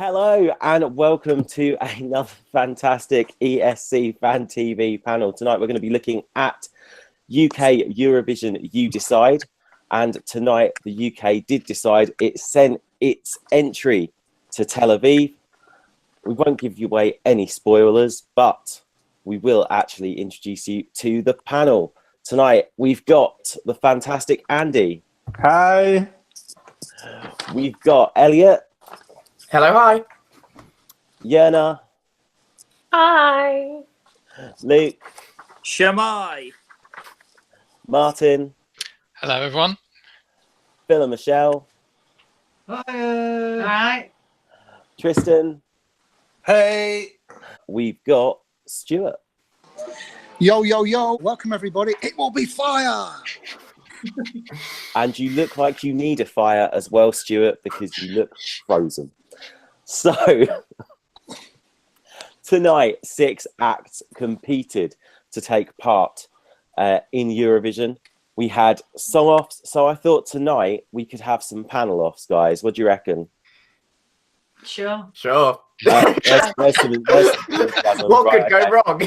Hello and welcome to another fantastic ESC Fan TV panel. Tonight we're going to be looking at UK Eurovision You Decide, and tonight the UK did decide. It sent its entry to Tel Aviv. We won't give you away any spoilers, but we will actually introduce you to the panel. Tonight we've got the fantastic Andy. Hi. We've got Elliot. Hello, hi. Yerna. Hi. Luke. Shamai. Martin. Hello, everyone. Phil and Michelle. Hi. Hi. Tristan. Hey. We've got Stuart. Yo, yo, yo. Welcome, everybody. It will be fire. And you look like you need a fire as well, Stuart, because you look frozen. So, tonight, 6 acts competed to take part in Eurovision. We had song-offs, so I thought tonight we could have some panel-offs, guys. What do you reckon? Sure. Sure. What Could go wrong?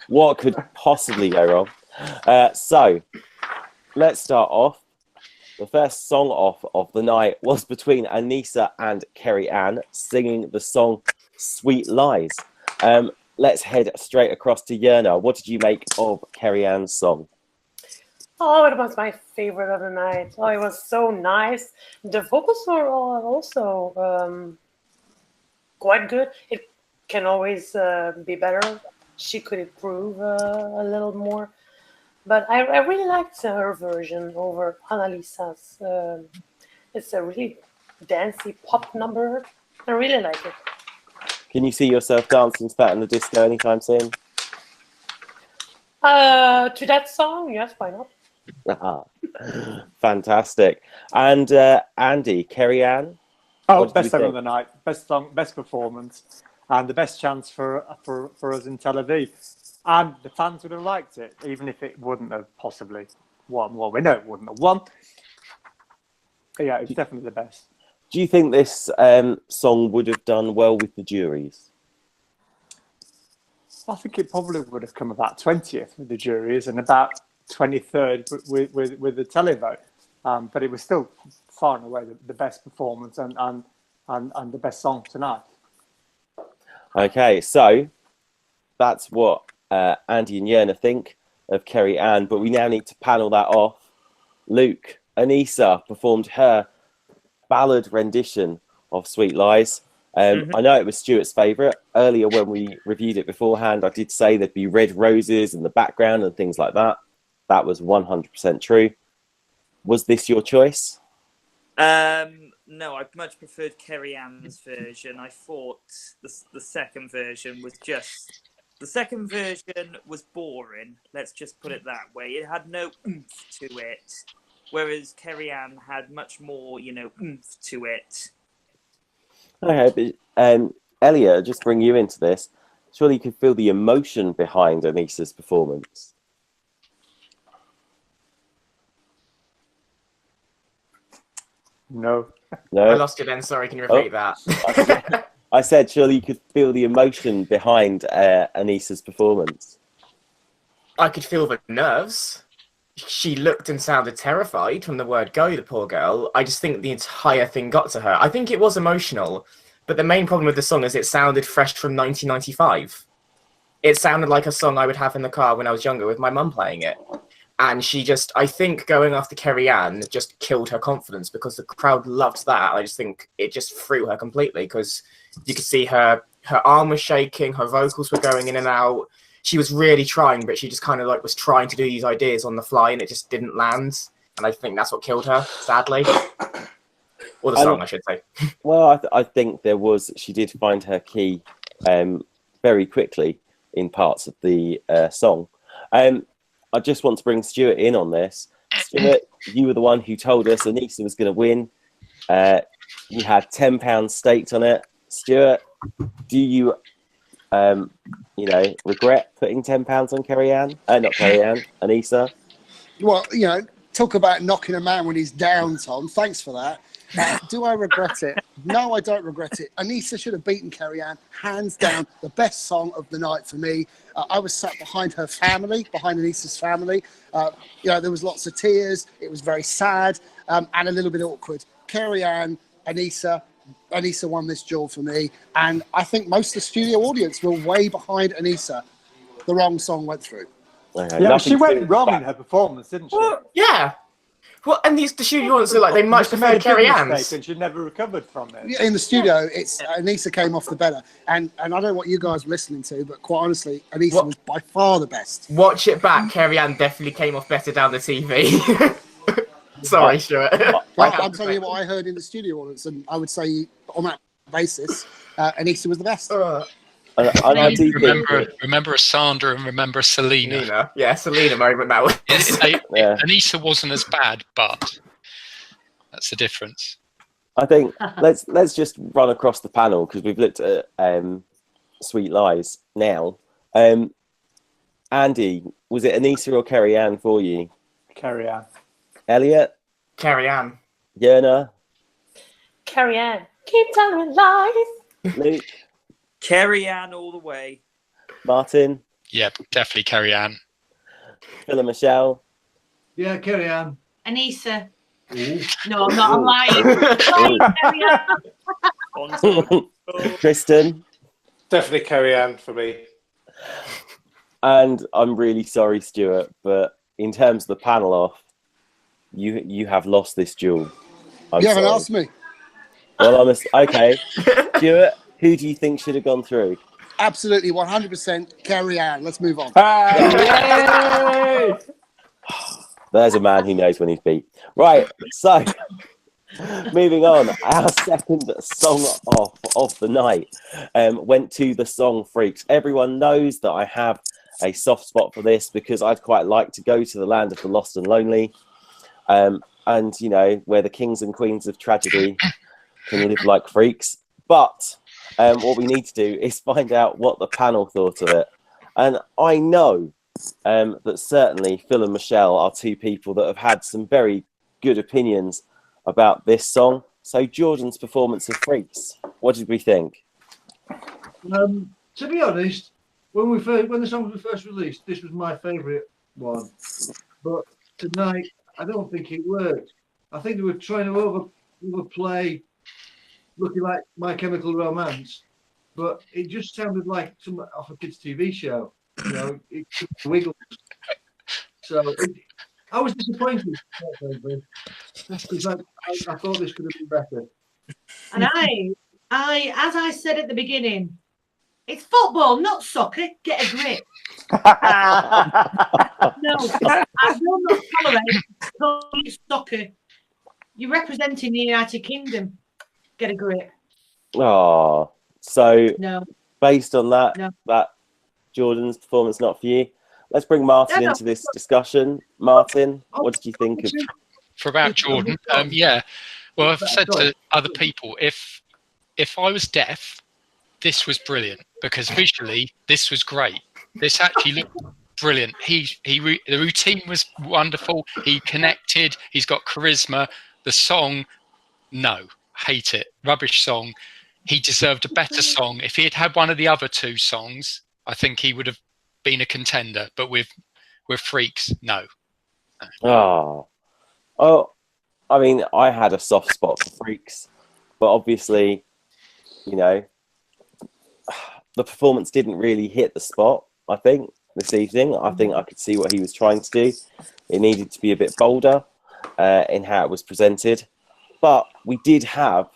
What could possibly go wrong? So, let's start off. The first song off of the night was between Anissa and Kerrie-Anne singing the song Sweet Lies. Let's head straight across to Yerna. What did you make of Kerrie-Anne's song? Oh, it was my favorite of the night. Oh, it was so nice. The vocals were also quite good. It can always be better. She could improve a little more. But I really liked her version over Annalisa's. It's a really dancey pop number. I really like it. Can you see yourself dancing to that in the disco anytime soon? To that song, yes, why not? Fantastic. And Andy, Kerrie-Anne? Oh, best song of the night. Best song, best performance, and the best chance for us in Tel Aviv. And the fans would have liked it, even if it wouldn't have possibly won. Well, we know it wouldn't have won. But yeah, it's definitely the best. Do you think this song would have done well with the juries? I think it probably would have come about 20th with the juries and about 23rd with the televote. But it was still far and away the best performance and the best song tonight. Okay, so that's what Andy and Yerna think of Kerrie-Anne, but we now need to panel that off. Luke, Anissa performed her ballad rendition of Sweet Lies. I know it was Stuart's favourite. Earlier when we reviewed it beforehand, I did say there'd be red roses in the background and things like that. That was 100% true. Was this your choice? No, I much preferred Kerrie-Anne's version. I thought the second version was just... The second version was boring, let's just put it that way. It had no oomph to it, whereas Kerrie-Anne had much more, oomph to it. Okay, but Elliot, just bring you into this. Surely you could feel the emotion behind Anissa's performance. No. I lost you then, sorry, can you repeat that? I said, surely you could feel the emotion behind Anissa's performance. I could feel the nerves. She looked and sounded terrified from the word go, the poor girl. I just think the entire thing got to her. I think it was emotional, but the main problem with the song is it sounded fresh from 1995. It sounded like a song I would have in the car when I was younger with my mum playing it. And she just, I think going after Kerrie-Anne just killed her confidence because the crowd loved that. I just think it just threw her completely because you could see her arm was shaking, her vocals were going in and out. She was really trying, but she just kind of like was trying to do these ideas on the fly and it just didn't land. And I think that's what killed her, sadly. Or the song, I should say. Well, I think she did find her key very quickly in parts of the song. I just want to bring Stuart in on this. Stuart, you were the one who told us Anissa was going to win. You had £10 staked on it. Stuart, do you, regret putting £10 on Kerrie-Anne? Not Kerrie-Anne, Anissa. Well, talk about knocking a man when he's down, Tom. Thanks for that. Do I regret it? No, I don't regret it. Anissa should have beaten Kerrie-Anne, hands down, the best song of the night for me. I was sat behind her family, behind Anissa's family. There was lots of tears. It was very sad and a little bit awkward. Kerrie-Anne, Anissa won this duel for me. And I think most of the studio audience were way behind Anissa. The wrong song went through. Okay, Yeah, she went wrong back. in her performance, didn't she? Well, yeah. Well, and the studio audience are like, they much She made a prefer big Kerrie-Anne's. mistake and she never recovered from it. In the studio, it's Anissa came off the better. And I don't know what you guys were listening to, but quite honestly, Anissa was by far the best. Watch it back. Kerrie-Anne definitely came off better down the TV. Sorry, Stuart. I'm telling you what I heard in the studio audience, and I would say on that basis, Anissa was the best. I do remember Sandra and remember Selena. Yeah, Selena moment now. Anissa wasn't as bad, but that's the difference. I think let's just run across the panel because we've looked at Sweet Lies now. Andy, was it Anissa or Kerrie-Anne for you? Kerrie-Anne. Elliot? Kerrie-Anne. Yerna? Kerrie-Anne. Keep telling lies. Luke? Kerrie-Anne all the way. Martin? Yeah, definitely Kerrie-Anne. Phil and Michelle? Yeah, Kerrie-Anne. Anissa. Ooh. No, I'm not. I'm lying. Tristan? Definitely Kerrie-Anne for me. And I'm really sorry, Stuart, but in terms of the panel off, you have lost this duel. You haven't asked me. Well, okay. Stuart, who do you think should have gone through? Absolutely, 100% Kerrie-Anne. Let's move on. There's a man who knows when he's beat. Right, so moving on. Our second song off the night went to the song Freaks. Everyone knows that I have a soft spot for this because I'd quite like to go to the land of the lost and lonely. And, you know, where the kings and queens of tragedy can live like freaks. But what we need to do is find out what the panel thought of it. And I know that certainly Phil and Michelle are two people that have had some very good opinions about this song. So Jordan's performance of Freaks, what did we think? To be honest, when the songs were first released, this was my favourite one. But tonight, I don't think it worked. I think they were trying to overplay Looking Like My Chemical Romance, but it just sounded like some off a kids' TV show. You know, it wiggles. So I was disappointed because I thought this could have been better. And I, as I said at the beginning, it's football, not soccer. Get a grip. No, I will not tolerate soccer. You're representing the United Kingdom. Get a grip. Oh, so no. Based on that Jordan's performance not for you. Let's bring Martin into this discussion. Martin, what did you think of? For about Jordan, yeah. Well, I've said to other people, if I was deaf, this was brilliant because visually this was great. This actually looked brilliant. The routine was wonderful. He connected. He's got charisma. The song, no, hate it. Rubbish song. He deserved a better song. If he had had one of the other two songs, I think he would have been a contender. But with Freaks, no. Oh, I mean, I had a soft spot for Freaks, but obviously, you know, the performance didn't really hit the spot, I think, this evening. I think I could see what he was trying to do. It needed to be a bit bolder in how it was presented. But we did have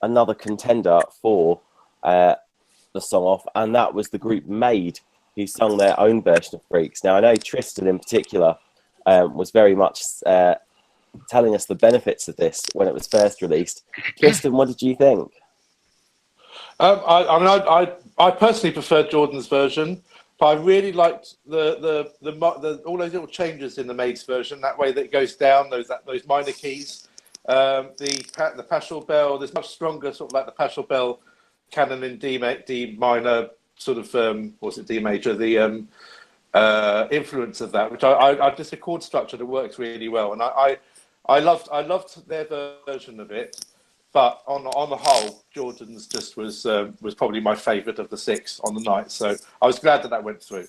another contender for the song off, and that was the group Made, who sung their own version of Freaks. Now, I know Tristan in particular was very much telling us the benefits of this when it was first released. Tristan, what did you think? I personally preferred Jordan's version, but I really liked the all those little changes in the Maid's version. That way that it goes down those minor keys. The Paschal Bell, there's much stronger sort of like the Paschal Bell canon in D minor sort of D major, the influence of that, which I just a chord structure that works really well, and I loved their version of it. But on the whole, Jordan's just was probably my favourite of the 6 on the night. So I was glad that went through.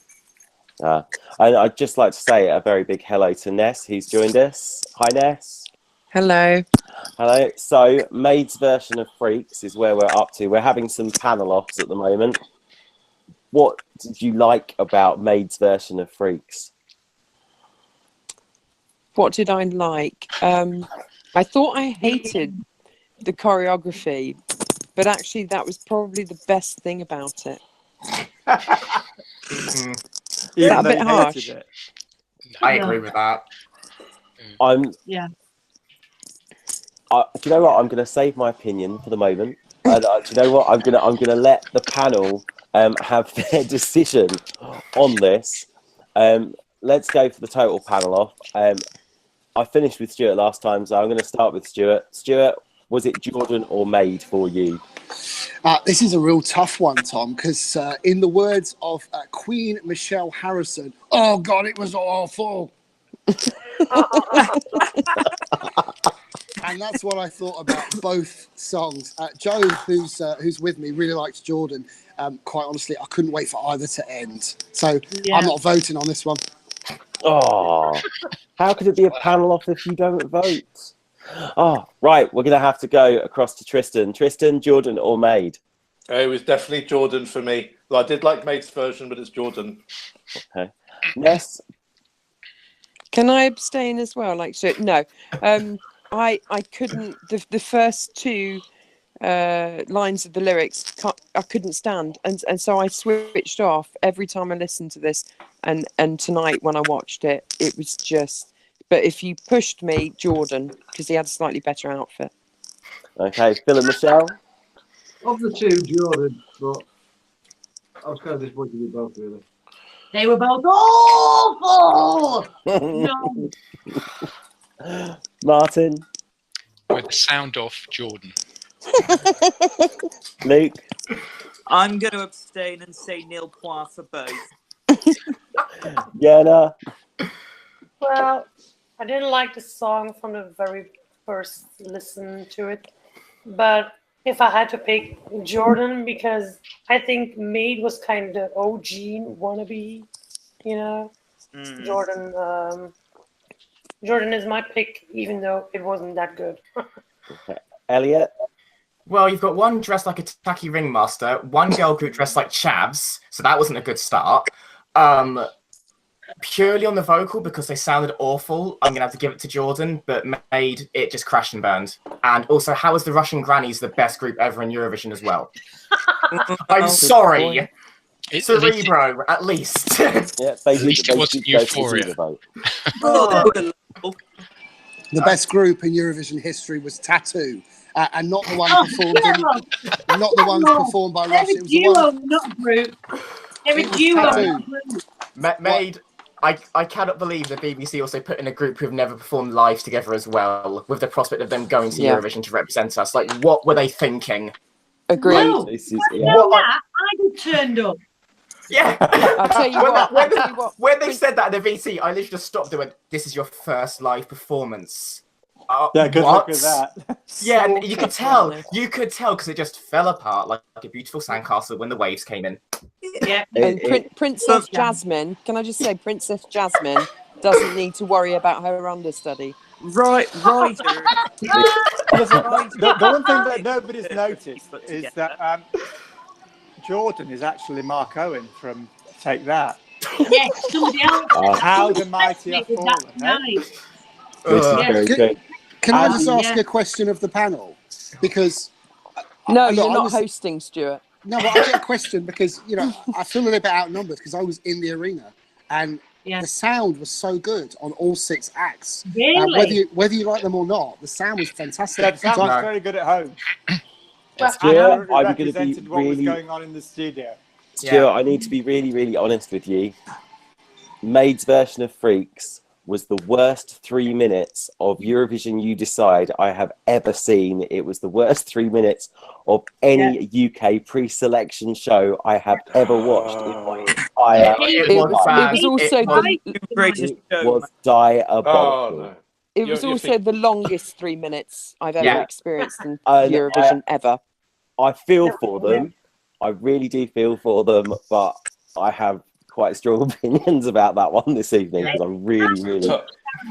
I'd just like to say a very big hello to Ness, who's joined us. Hi, Ness. Hello. Hello. So, Maid's version of Freaks is where we're up to. We're having some panel offs at the moment. What did you like about Maid's version of Freaks? What did I like? I thought I hated the choreography, but actually that was probably the best thing about it. Is that a bit harsh? I agree with that. Yeah. Do you know what? I'm going to save my opinion for the moment. Do you know what? I'm gonna let the panel have their decision on this. Let's go for the total panel off. I finished with Stuart last time, so I'm going to start with Stuart. Stuart, was it Jordan or Maid for you? This is a real tough one, Tom, because in the words of Queen Michelle Harrison, oh God, it was awful. And that's what I thought about both songs. Joe, who's with me, really likes Jordan. Quite honestly, I couldn't wait for either to end. So I'm not voting on this one. Oh, how could it be a panel off if you don't vote? Oh, right. We're going to have to go across to Tristan. Tristan, Jordan or Maid? It was definitely Jordan for me. Well, I did like Maid's version, but it's Jordan. Okay. Ness? Can I abstain as well? No. I couldn't. The first 2 lines of the lyrics I couldn't stand, and so I switched off every time I listened to this. And tonight when I watched it, it was just. But if you pushed me, Jordan, because he had a slightly better outfit. Okay, Phil and Michelle? Of the 2, Jordan, but I was kind of disappointed with both, really. They were both awful! No. Martin? With the sound off, Jordan. Luke? I'm going to abstain and say nil point for both. Yana? Well, I didn't like the song from the very first listen to it, but if I had to pick Jordan, because I think Maid was kind of OG wannabe, you know. Jordan is my pick, even though it wasn't that good. Okay. Elliot? Well, you've got one dressed like a tacky ringmaster, one girl group dressed like chavs, so that wasn't a good start. Purely on the vocal, because they sounded awful, I'm going to have to give it to Jordan, but Maid, it just crashed and burned. And also, how is the Russian Grannies the best group ever in Eurovision as well? I'm sorry. Cerebro, at least. Yeah, at least it wasn't Euphoria. The best group in Eurovision history was Tattoo, and not the one performed not the ones performed by Russia. It was the one, not group. Every duo. Maid, I cannot believe the BBC also put in a group who've never performed live together as well, with the prospect of them going to Eurovision to represent us. Like, what were they thinking? Agreed. Well, I turned up. Yeah. I'll tell you when they said that at the VT, I literally just stopped and went, "This is your first live performance." Yeah, good luck with that. Yeah, and you could tell because it just fell apart like a beautiful sandcastle when the waves came in. Yeah. And Princess Jasmine, can I just say, Princess Jasmine doesn't need to worry about her understudy. Right. The one thing that nobody's noticed is that Jordan is actually Mark Owen from Take That. Yes, somebody else. How the mighty have fallen. Can I just ask a question of the panel? Because you're not hosting, Stuart. No, but I get a question because I feel a little bit outnumbered because I was in the arena and the sound was so good on all 6 acts. Really? Whether you like them or not, the sound was fantastic. The sound was very good at home. Stuart, I'm going to be represented what was going on in the studio. Stuart, I need to be really, really honest with you. Maid's version of Freaks was the worst 3 minutes of Eurovision You Decide I have ever seen. It was the worst 3 minutes of any UK pre-selection show I have ever watched in my entire life. It was also It was diabolical. It was also the longest 3 minutes I've ever experienced in And Eurovision ever. I feel for them. I really do feel for them, but I have quite strong opinions about that one this evening because I'm really.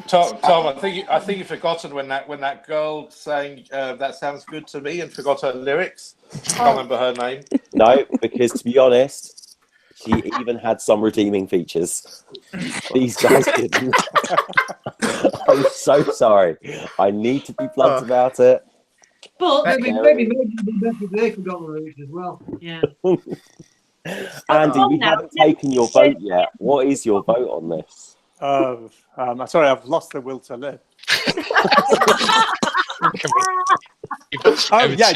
Tom, I think you've forgotten when that girl sang "That Sounds Good to Me" and forgot her lyrics. Can't remember her name. No, because to be honest, she even had some redeeming features. These guys didn't. I'm so sorry. I need to be blunt about it. But maybe better if they forgot the lyrics as well. Yeah. Andy, we haven't taken your vote yet. What is your vote on this? Sorry, I've lost the will to live.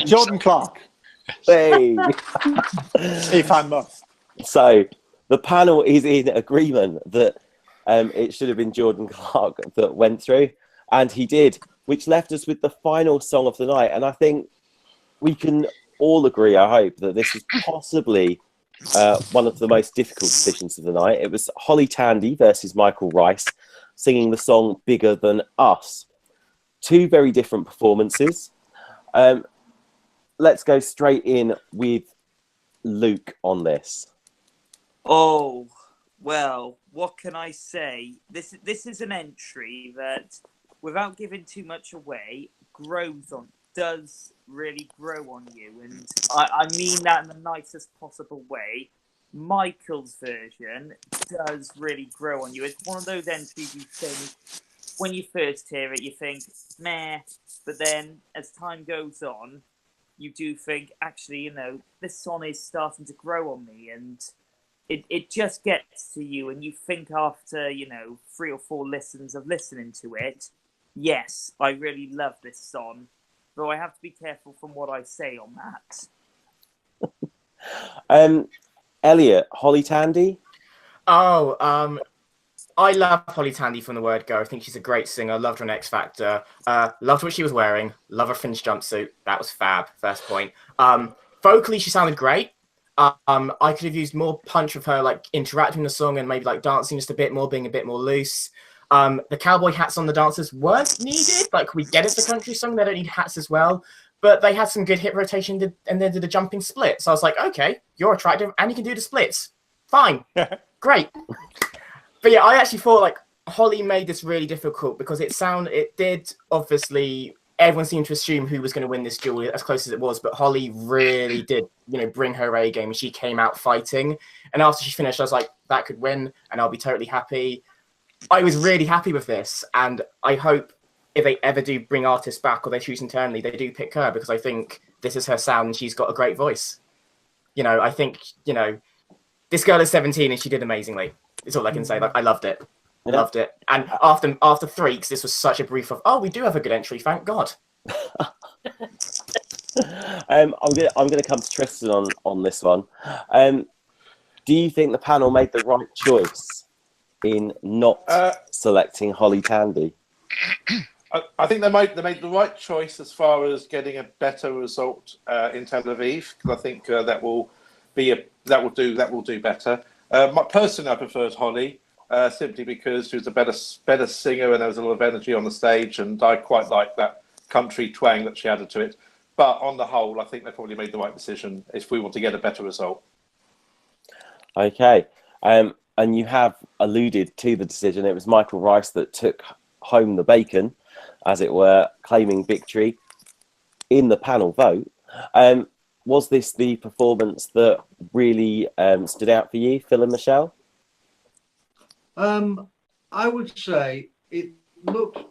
Jordan Clark. Hey. If I must. So the panel is in agreement that it should have been Jordan Clark that went through, and he did, which left us with the final song of the night. And I think we can all agree, I hope, that this is possibly one of the most difficult decisions of the night. It was Holly Tandy versus Michael Rice singing the song Bigger Than Us. Two very different performances. Let's go straight in with Luke on this. Oh, well, what can I say? This is an entry that, without giving too much away, does really grow on you. And I mean that in the nicest possible way. Michael's version does really grow on you. It's one of those entries you think, when you first hear it, you think, meh. But then as time goes on, you do think, actually, this song is starting to grow on me. And it just gets to you. And you think after, 3 or 4 listens of listening to it, yes, I really love this song. Though I have to be careful from what I say on that. Elliot, Holly Tandy? Oh, I love Holly Tandy from the word go. I think she's a great singer. Loved her on X Factor. Loved what she was wearing. Love her fringe jumpsuit. That was fab. First point. Vocally, she sounded great. I could have used more punch of her, like interacting in the song and maybe like dancing just a bit more, being a bit more loose. The cowboy hats on the dancers weren't needed. Like, we get it's a country song, they don't need hats as well. But they had some good hip rotation and then did a jumping split. So I was like, okay, you're attractive and you can do the splits. Fine. Great. But yeah, I actually thought like Holly made this really difficult because it did obviously, everyone seemed to assume who was going to win this duel as close as it was, but Holly really did, bring her A game and she came out fighting. And after she finished, I was like, that could win and I'll be totally happy. I was really happy with this, and I hope if they ever do bring artists back or they choose internally, they do pick her because I think this is her sound and she's got a great voice. I think, this girl is 17 and she did amazingly. It's all I can say. Like, I loved it. I loved it. And after Freaks, this was such a brief of, we do have a good entry, thank God. I'm gonna come to Tristan on this one. Do you think the panel made the right choice in not selecting Holly Tandy? I think they made the right choice as far as getting a better result in Tel Aviv, because I think that will do better. Personally, I preferred Holly simply because she was a better singer and there was a lot of energy on the stage, and I quite like that country twang that she added to it. But on the whole, I think they probably made the right decision if we want to get a better result. Okay. And you have alluded to the decision. It was Michael Rice that took home the bacon, as it were, claiming victory in the panel vote. Was this the performance that really stood out for you, Phil and Michelle? I would say it looked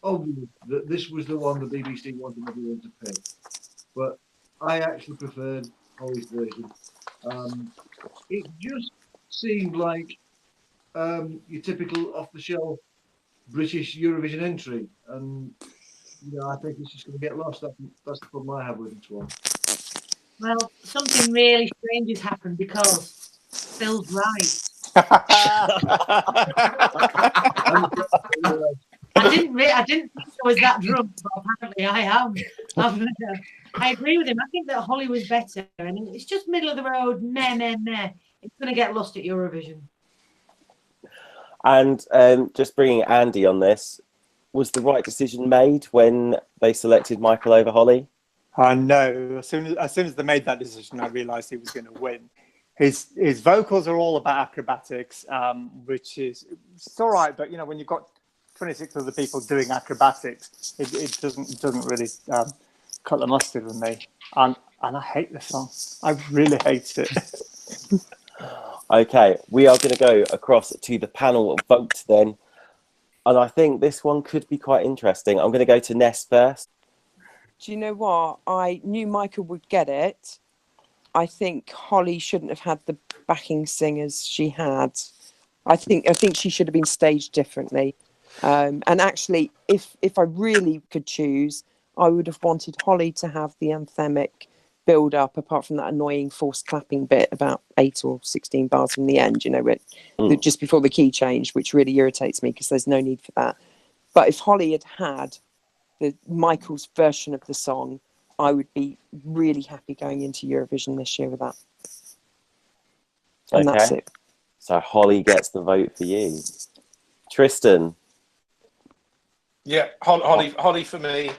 obvious that this was the one the BBC wanted everyone to pick, but I actually preferred Holly's version. It just seemed like your typical off-the-shelf British Eurovision entry, and I think it's just going to get lost. That's the problem I have with this one. Well, something really strange has happened because Phil's right. I didn't think I was that drunk, but apparently I am. I agree with him. I think that Holly was better, and it's just middle of the road. Meh. It's going to get lost at Eurovision. And just bringing Andy on this, was the right decision made when they selected Michael over Holly? I know. As soon as they made that decision, I realised he was going to win. His vocals are all about acrobatics, which is it's all right, but when you've got 26 other people doing acrobatics, it doesn't really cut the mustard with me. And I hate the song. I really hate it. Okay, we are going to go across to the panel vote then. And I think this one could be quite interesting. I'm going to go to Ness first. Do you know what? I knew Michael would get it. I think Holly shouldn't have had the backing singers she had. I think she should have been staged differently. And actually, if I really could choose, I would have wanted Holly to have the anthemic build up, apart from that annoying forced clapping bit about 8 or 16 bars from the end, just before the key change, which really irritates me because there's no need for that. But if Holly had had Michael's version of the song, I would be really happy going into Eurovision this year with that. And that's it. So Holly gets the vote for you. Tristan. Yeah, Holly for me.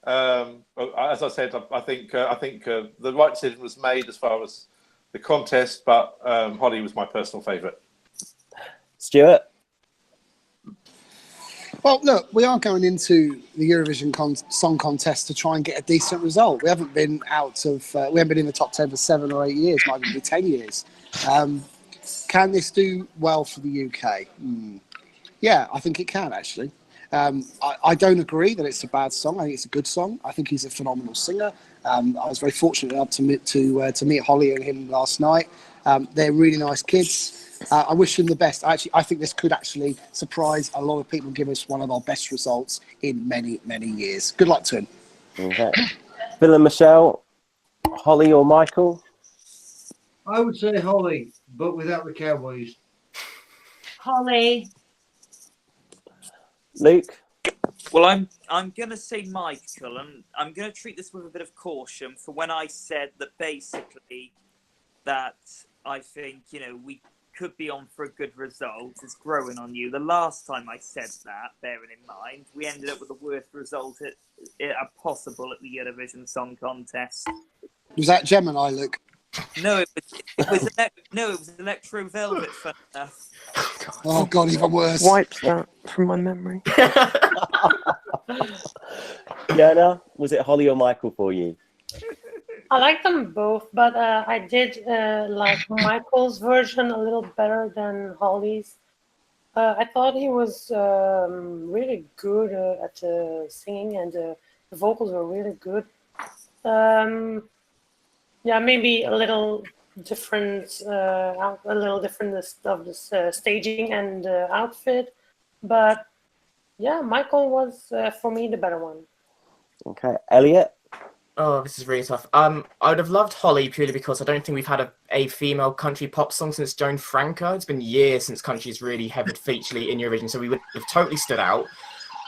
As I said, I think the right decision was made as far as the contest, but Holly was my personal favourite. Stuart? Well, look, we are going into the Eurovision Song Contest to try and get a decent result. We haven't been we haven't been in the top 10 for 7 or 8 years, might even be 10 years. Can this do well for the UK? Yeah, I think it can, actually. I don't agree that it's a bad song. I think it's a good song. I think he's a phenomenal singer. I was very fortunate enough to meet Holly and him last night. They're really nice kids. I wish him the best. I think this could actually surprise a lot of people and give us one of our best results in many, many years. Good luck to him. Okay. Phil and Michelle, Holly or Michael? I would say Holly, but without the cowboys. Holly. Luke? Well, I'm going to say Michael, and I'm going to treat this with a bit of caution for when I said that basically that I think, we could be on for a good result. It's growing on you. The last time I said that, bearing in mind, we ended up with the worst result possible at the Eurovision Song Contest. Was that Gemini, Luke? No, it was Electro Velvet, fun enough. Oh, God, even worse. Wipe that from my memory. Yana, was it Holly or Michael for you? I like them both, but I did like Michael's version a little better than Holly's. I thought he was really good at singing, and the vocals were really good. Yeah, maybe a little different, of the staging and outfit, but yeah, Michael was for me the better one. Okay, Elliot. Oh, this is really tough. I would have loved Holly purely because I don't think we've had a female country pop song since Joan Franco. It's been years since country's really heavily featured in Eurovision, so we would have totally stood out.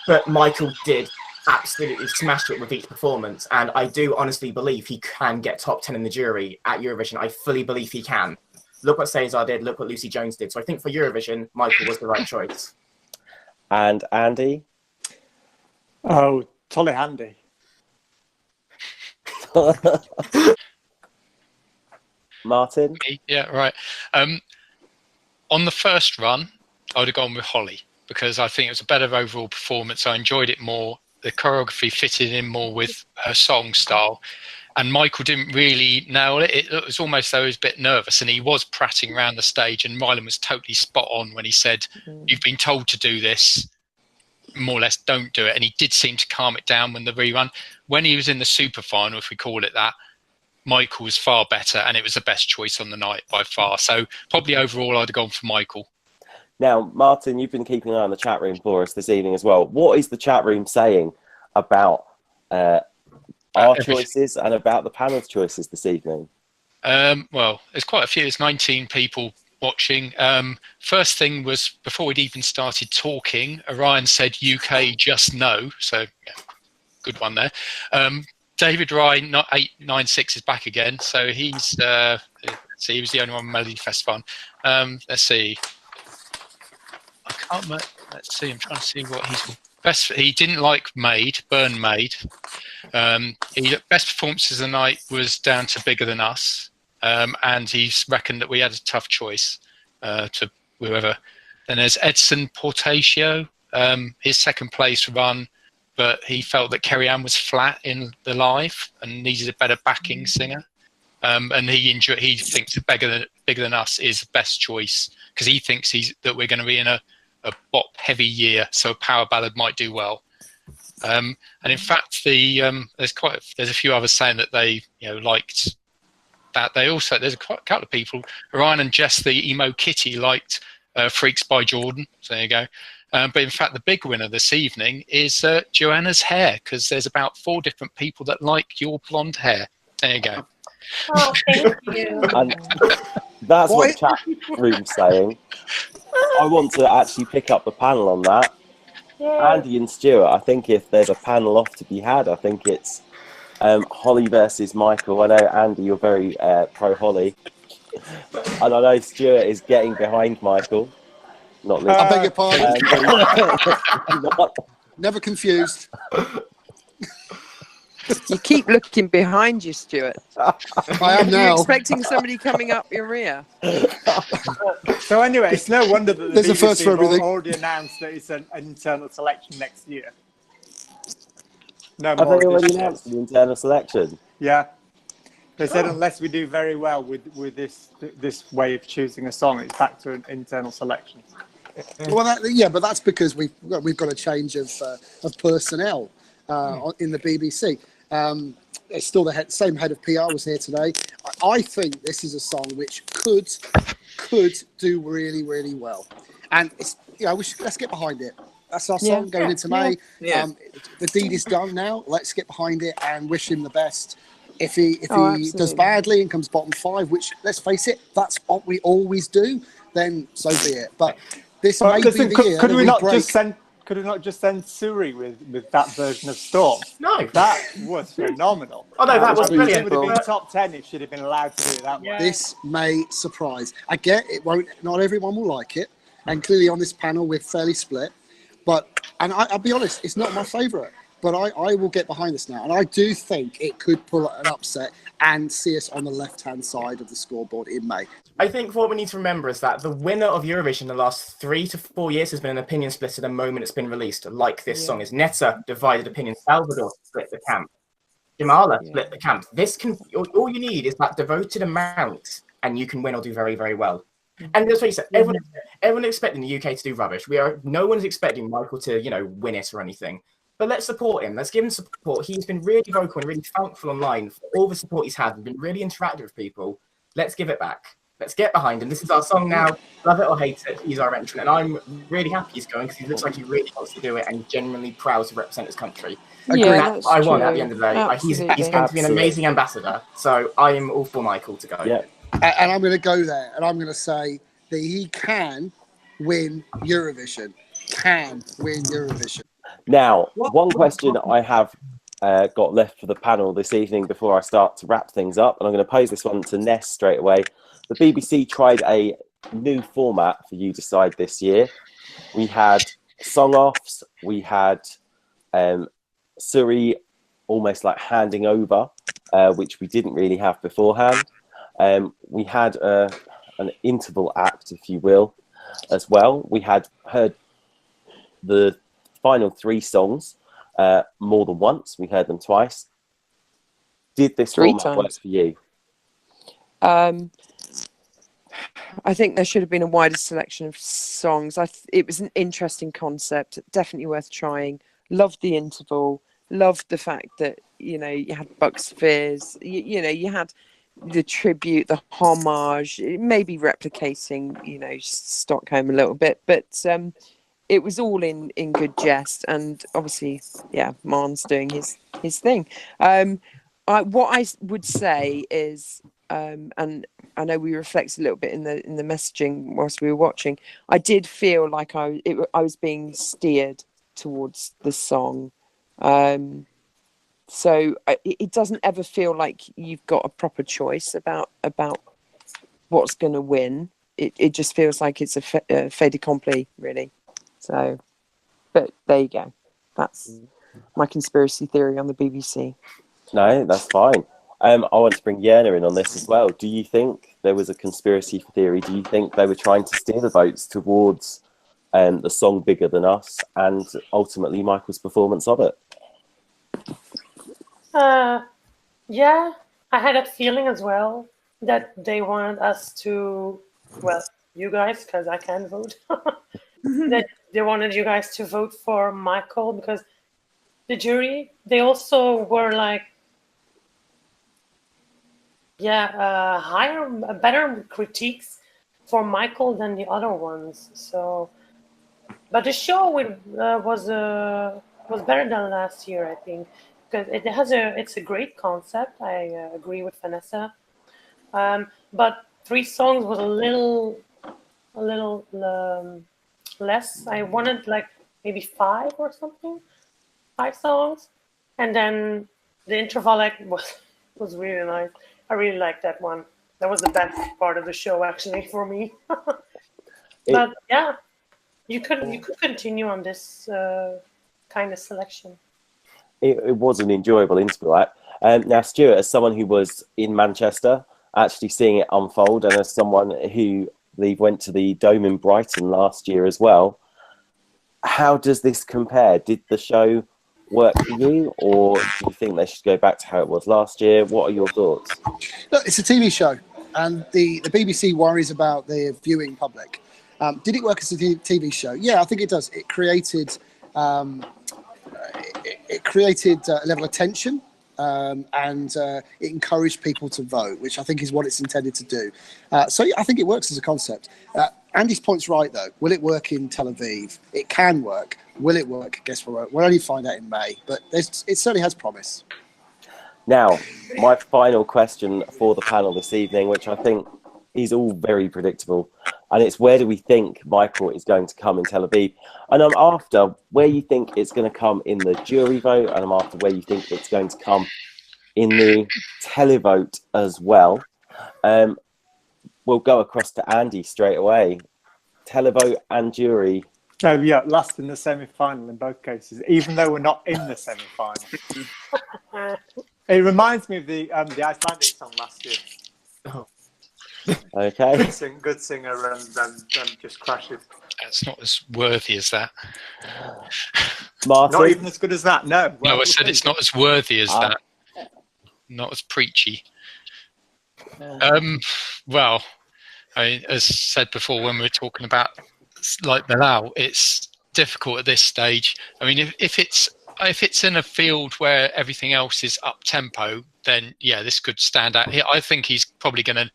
But Michael did absolutely smash it with each performance, and I do honestly believe he can get top 10 in the jury at Eurovision. I fully believe he can. Look what Cesar did, look what Lucy Jones did. So I think for Eurovision, Michael was the right choice. And Andy? Oh, Tolly Handy. Martin? Yeah, right. On the first run, I would have gone with Holly because I think it was a better overall performance. I enjoyed it more. The choreography fitted in more with her song style. And Michael didn't really nail it. It was almost though he was a bit nervous, and he was prattling around the stage, and Rylan was totally spot on when he said, you've been told to do this, more or less don't do it. And he did seem to calm it down when the rerun. When he was in the super final, if we call it that, Michael was far better, and it was the best choice on the night by far. So probably overall I'd have gone for Michael. Now, Martin, you've been keeping an eye on the chat room for us this evening as well. What is the chat room saying about our choices and about the panel's choices this evening? Well, there's quite a few. There's 19 people watching. First thing was, before we'd even started talking, Orion said UK just no. So, yeah, good one there. David Ryan, not 896, is back again. So he's, he was the only one Melody Festival. Let's see. I can't. Let's see. I'm trying to see what he's He didn't like Maid, Burn Maid. Best performances of the night was down to Bigger Than Us, and he's reckoned that we had a tough choice to whoever. Then there's Edson Portatio, his second place run, but he felt that Kerrie-Anne was flat in the live and needed a better backing singer. And he thinks that Bigger Than Us is the best choice because he thinks that we're going to be in a bop heavy year, so a power ballad might do well. And in fact, there's a few others saying that they liked that. There's a couple of people, Ryan and Jess, the emo kitty, liked Freaks by Jordan. So there you go. But in fact, the big winner this evening is Joanna's hair, because there's about 4 different people that like your blonde hair. There you go. Oh, thank you. And that's what chat room's saying. I want to actually pick up the panel on that. Yeah. Andy and Stuart, I think if there's a panel off to be had, I think it's Holly versus Michael. I know, Andy, you're very pro Holly. And I know Stuart is getting behind Michael. Not listening. I beg your pardon. Never confused. You keep looking behind you, Stuart. I am now. You're expecting somebody coming up your rear. So anyway, it's no wonder that the There's a BBC first for have everything. already announced that it's an internal selection next year. No Have more they already additions. announced the internal selection? Yeah. They said unless we do very well with this way of choosing a song, it's back to an internal selection. Well, but that's because we've got a change of personnel in the BBC. It's still the same head of PR was here today. I think this is a song which could do really, really well, and it's let's get behind it. That's our song going into May. Yeah. The deed is done now. Let's get behind it and wish him the best. If he does badly and comes bottom 5, which let's face it, that's what we always do, then so be it. But this may be the year. Could we not just send Suri with that version of Storm? No, that was phenomenal. Oh no, that was brilliant. It would have been top 10 if she'd have been allowed to do it that way. This may surprise. I get it won't. Not everyone will like it, and clearly on this panel we're fairly split. And I'll be honest, it's not my favourite. But I will get behind this now. And I do think it could pull an upset and see us on the left-hand side of the scoreboard in May. I think what we need to remember is that the winner of Eurovision in the last 3 to 4 years has been an opinion split at the moment it's been released, like this song is. Netta divided opinion. Salvador split the camp. Jamala split the camp. All you need is that devoted amount and you can win or do very, very well. And that's what you said. Everyone expecting the UK to do rubbish. No one's expecting Michael to, win it or anything. But let's support him. Let's give him support. He's been really vocal and really thankful online for all the support he's had and been really interactive with people. Let's give it back. Let's get behind him. This is our song now. Love it or hate it, he's our entrant. And I'm really happy he's going because he looks like he really wants to do it and genuinely proud to represent his country. Yeah, that's I want at the end of the day. He's going to be an amazing ambassador. So I am all for Michael to go. Yeah. And I'm going to go there and I'm going to say that he can win Eurovision. Now, one question I have got left for the panel this evening before I start to wrap things up, and I'm going to pose this one to Ness straight away. The BBC tried a new format for You Decide this year. We had song-offs, we had Suri almost like handing over, which we didn't really have beforehand. We had an interval act, if you will, as well. We had heard the final 3 songs more than once. We heard them twice. Did this format work for you? I think there should have been a wider selection of songs. It was an interesting concept, definitely worth trying. Loved the interval, loved the fact that you had Bucks Fizz, you had the tribute, the homage, maybe replicating Stockholm a little bit, but it was all in good jest, and obviously Marn's doing his thing. What I would say is, and I know we reflected a little bit in the messaging whilst we were watching, I did feel like I was being steered towards the song. So it doesn't ever feel like you've got a proper choice about what's going to win. It just feels like it's a fait accompli, really. So, but there you go. That's my conspiracy theory on the BBC. No, that's fine. I want to bring Yerna in on this as well. Do you think there was a conspiracy theory? Do you think they were trying to steer the votes towards the song Bigger Than Us and ultimately Michael's performance of it? Yeah, I had that feeling as well that they wanted us to, well, you guys, because I can't vote, that they wanted you guys to vote for Michael because the jury, they also were like, better critiques for Michael than the other ones. So, but the show was better than last year, I think, because it's a great concept. I agree with Vanessa, but 3 songs was a little less. I wanted like maybe 5 or something, 5 songs, and then the interval act was really nice. I really liked that one. That was the best part of the show, actually, for me. But yeah, you could continue on this kind of selection. It was an enjoyable interval act. Now, Stuart, as someone who was in Manchester, actually seeing it unfold, and as someone who went to the Dome in Brighton last year as well, how does this compare? Did the show work for you, or do you think they should go back to how it was last year? What are your thoughts? Look, it's a TV show, and the BBC worries about the viewing public. Did it work as a TV show? Yeah, I think it does. It created a level of tension, and it encouraged people to vote, which I think is what it's intended to do. So yeah, I think it works as a concept. Andy's point's right, though. Will it work in Tel Aviv? It can work. Will it work? Guess we'll only find out in May, but it certainly has promise. Now, my final question for the panel this evening, which I think is all very predictable, and it's where do we think Michael is going to come in Tel Aviv? And I'm after where you think it's going to come in the jury vote, and I'm after where you think it's going to come in the televote as well. We'll go across to Andy straight away. Televote and jury. No, yeah, last in the semi-final in both cases, even though we're not in the semi-final. It reminds me of the Icelandic song last year. Oh. Okay. Good singer and just crashes. That's not as worthy as that. Martin? Not even as good as that, no. No, I said it's not as worthy as that. Not as preachy. Well, as said before, when we were talking about like Bilal, it's difficult at this stage. I mean, if it's in a field where everything else is up tempo, then yeah, this could stand out. I think he's probably going to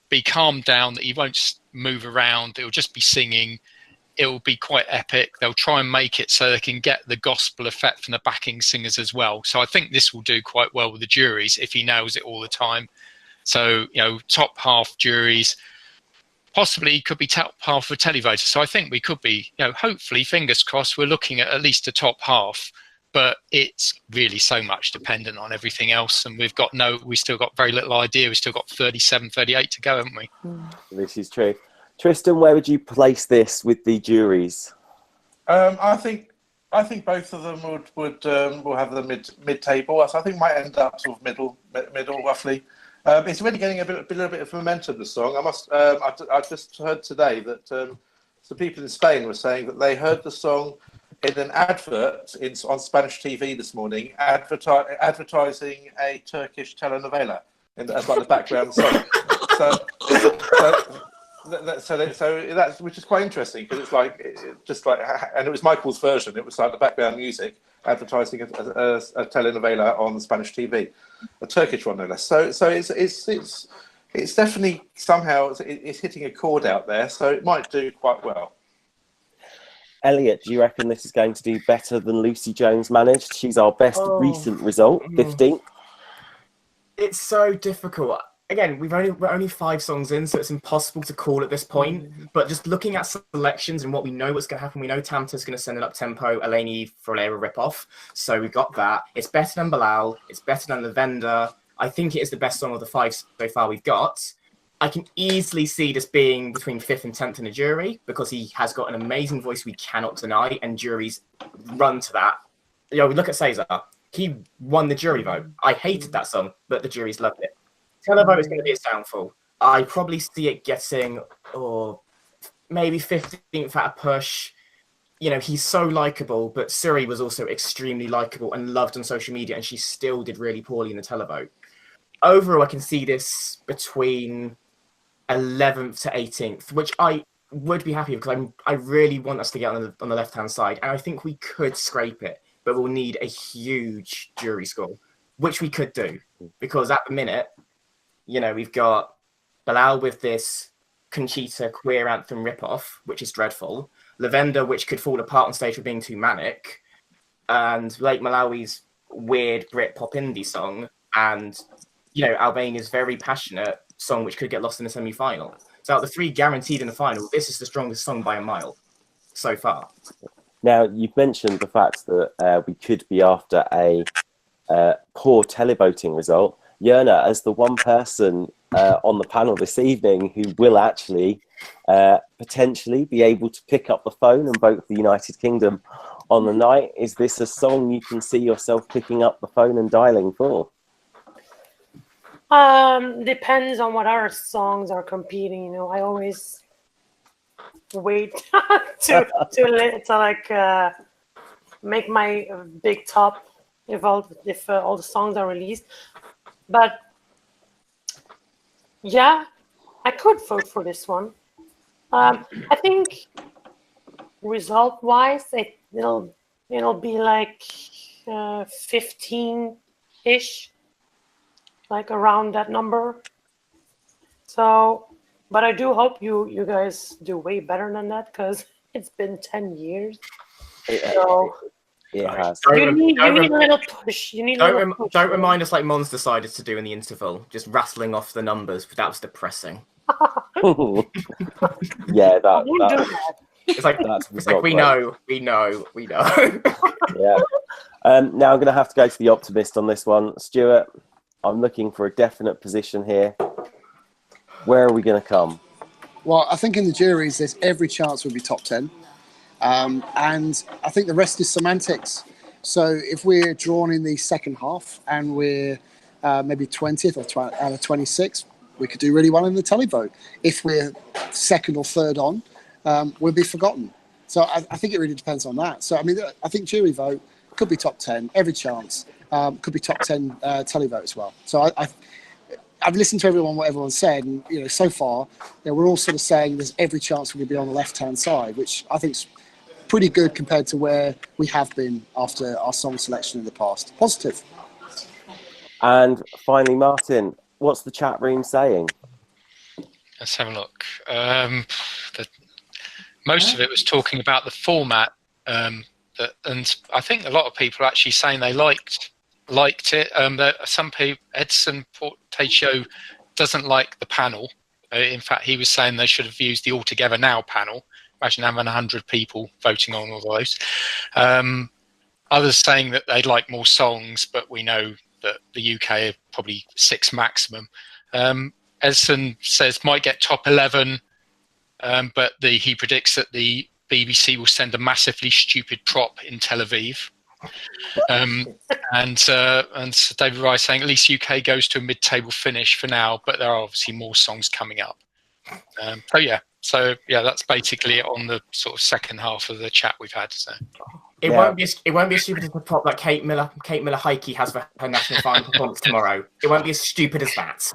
be calmed down, that he won't move around. It'll just be singing. It'll be quite epic. They'll try and make it so they can get the gospel effect from the backing singers as well. So I think this will do quite well with the juries if he nails it all the time. So, top half juries, possibly could be top half for televoters. So I think we could be, hopefully, fingers crossed, we're looking at least a top half. But it's really so much dependent on everything else. And we've still got very little idea. We've still got 37, 38 to go, haven't we? This is true. Tristan, where would you place this with the juries? I think both of them will have the mid table. So I think might end up sort of middle roughly. It's really getting a little bit of momentum. The song. I just heard today that some people in Spain were saying that they heard the song in an advert on Spanish TV this morning, advertising a Turkish telenovela as like the background song. So that's, which is quite interesting, because it's and it was Michael's version. It was like the background music advertising a telenovela on Spanish TV, a Turkish one no less. So it's definitely somehow it's hitting a chord out there. So it might do quite well. Elliot, do you reckon this is going to do better than Lucy Jones managed? She's our best recent result, 15th. It's so difficult. Again, we're only 5 songs in, so it's impossible to call at this point. But just looking at selections and what we know what's going to happen, we know Tamta's going to send an up-tempo Eleni Frolera rip-off. So we got that. It's better than Bilal. It's better than The Vendor. I think it is the best song of the 5 so far we've got. I can easily see this being between 5th and 10th in a jury because he has got an amazing voice we cannot deny, and juries run to that. You know, we look at Cesar. He won the jury vote. I hated that song, but the juries loved it. Televote is going to be its downfall. I probably see it getting, maybe 15th at a push. You know, he's so likable, but Suri was also extremely likable and loved on social media, and she still did really poorly in the televote. Overall, I can see this between 11th to 18th, which I would be happy with because I really want us to get on the left-hand side, and I think we could scrape it, but we'll need a huge jury score, which we could do, because at the minute, you know, we've got Bilal with this Conchita queer anthem ripoff, which is dreadful, Lavender, which could fall apart on stage for being too manic, and Lake Malawi's weird Brit pop indie song, and, you know, Albania's very passionate song, which could get lost in the semi-final. So out of the 3 guaranteed in the final, this is the strongest song by a mile so far. Now, you've mentioned the fact that we could be after a poor televoting result. Yerna, as the one person on the panel this evening who will actually potentially be able to pick up the phone and vote for the United Kingdom on the night, is this a song you can see yourself picking up the phone and dialing for? Depends on what our songs are competing. You know, I always wait to like make my big top if all the songs are released. But yeah, I could vote for this one. I think result-wise, it'll be like 15-ish. Like around that number. So, but I do hope you guys do way better than that, because it's been 10 years. So it has. You need a little push. Don't remind us like Mons decided to do in the interval, just rattling off the numbers. That was depressing. Yeah, that. It's like we know. Yeah. Now I'm going to have to go to the optimist on this one, Stuart. I'm looking for a definite position here. Where are we going to come? Well, I think in the juries, there's every chance we'll be top 10. And I think the rest is semantics. So if we're drawn in the second half and we're maybe 20th or out of 26, we could do really well in the televote. If we're second or third on, we'll be forgotten. So I think it really depends on that. So, I mean, I think jury vote could be top 10, every chance. Could be top 10 televote as well. So I've listened to what everyone said, and you know, so far, we're all sort of saying there's every chance we're going to be on the left-hand side, which I think is pretty good compared to where we have been after our song selection in the past. Positive. And finally, Martin, what's the chat room saying? Let's have a look. Most of it was talking about the format, and I think a lot of people are actually saying they liked it. Some people, Edson Portacio doesn't like the panel. In fact, he was saying they should have used the All Together Now panel. Imagine having 100 people voting on all those. Others saying that they'd like more songs, but we know that the UK are probably 6 maximum. Edson says might get top 11, but he predicts that the BBC will send a massively stupid prop in Tel Aviv. And David Rice saying at least UK goes to a mid-table finish for now, but there are obviously more songs coming up. So that's basically it on the sort of second half of the chat we've had. So it won't be as stupid as the prop that Kate Miller Heike has for her national final performance tomorrow. It won't be as stupid as that.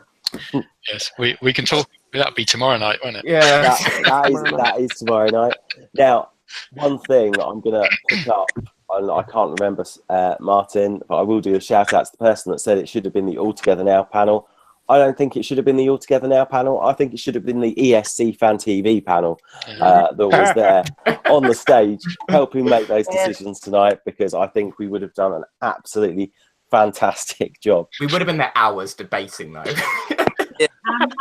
Yes, we can talk. That'll be tomorrow night, won't it? Yeah, that is tomorrow night. Now, one thing I'm going to pick up. I can't remember, Martin, but I will do a shout out to the person that said it should have been the All Together Now panel. I don't think it should have been the All Together Now panel. I think it should have been the ESC Fan TV panel that was there on the stage helping make those decisions tonight, because I think we would have done an absolutely fantastic job. We would have been there hours debating, though.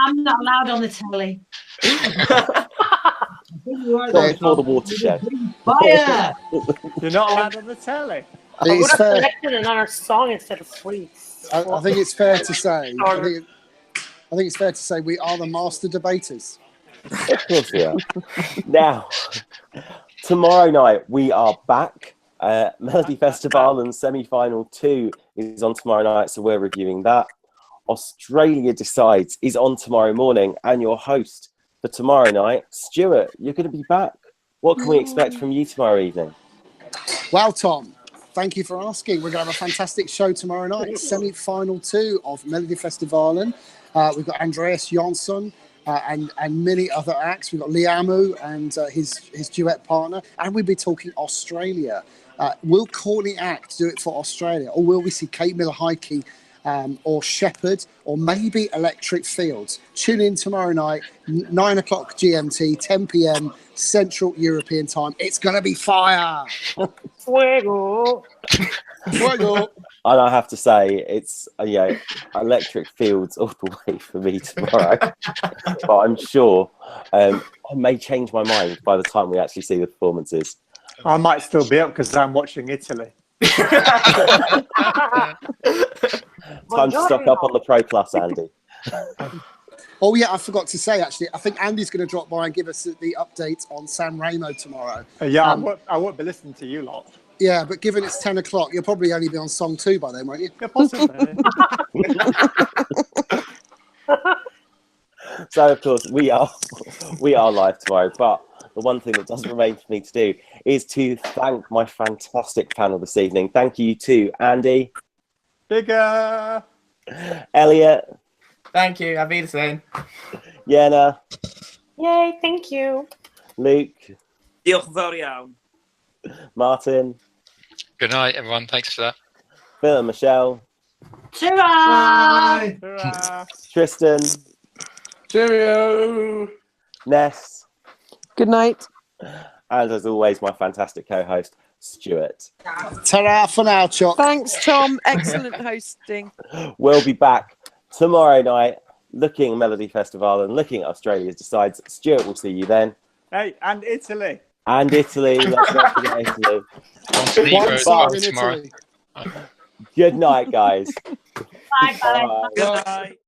I'm not allowed on the telly. For the watershed. Fire! You're not allowed on the telly. I would have selected another song instead of 3. I think it's fair to say. I think it's fair to say we are the master debaters. Of course we are. Now, tomorrow night we are back. Melody Festival and semi-final 2 is on tomorrow night, so we're reviewing that. Australia Decides is on tomorrow morning, and your host for tomorrow night, Stuart, you're going to be back. What can we expect from you tomorrow evening? Well, Tom, thank you for asking. We're going to have a fantastic show tomorrow night, semi-final 2 of Melody Festivalen. We've got Andreas Jonsson and many other acts. We've got Liamu and his duet partner, and we'll be talking Australia. Will Courtney Act do it for Australia, or will we see Kate Miller-Heidke or Shepherd, or maybe Electric Fields? Tune in tomorrow night, 9 o'clock GMT, 10 p.m. Central European Time. It's going to be fire. Fuego. Fuego. And I have to say, it's Electric Fields all the way for me tomorrow. But I'm sure I may change my mind by the time we actually see the performances. I might still be up because I'm watching Italy. Time to stock up on the Pro Plus, Andy. Oh yeah, I forgot to say actually, I think Andy's going to drop by and give us the update on San Remo tomorrow. Yeah, I won't be listening to you lot. Yeah, but given it's 10 o'clock, you'll probably only be on song 2 by then, won't you? Yeah, possibly. So of course we are live tomorrow, but the one thing that does remain for me to do is to thank my fantastic panel this evening. Thank you to Andy. Bigger. Elliot. Thank you. Have Wiedersehen. Yenna. Yay, thank you. Luke. Diolch yn fawr iawn. Martin. Good night, everyone. Thanks for that. Phil and Michelle. Ta-ra! Ta-ra. Tristan. Cheerio. Ness. Good night. And as always, my fantastic co-host, Stuart. Ta-ra for now, Chuck. Thanks, Tom. Excellent hosting. We'll be back tomorrow night looking at Melody Festival and looking at Australia Decides. Stuart, we'll see you then. Hey, and Italy. And Italy. Let's not forget Italy. One song in tomorrow. Italy. Good night, guys. Bye-bye. Good night.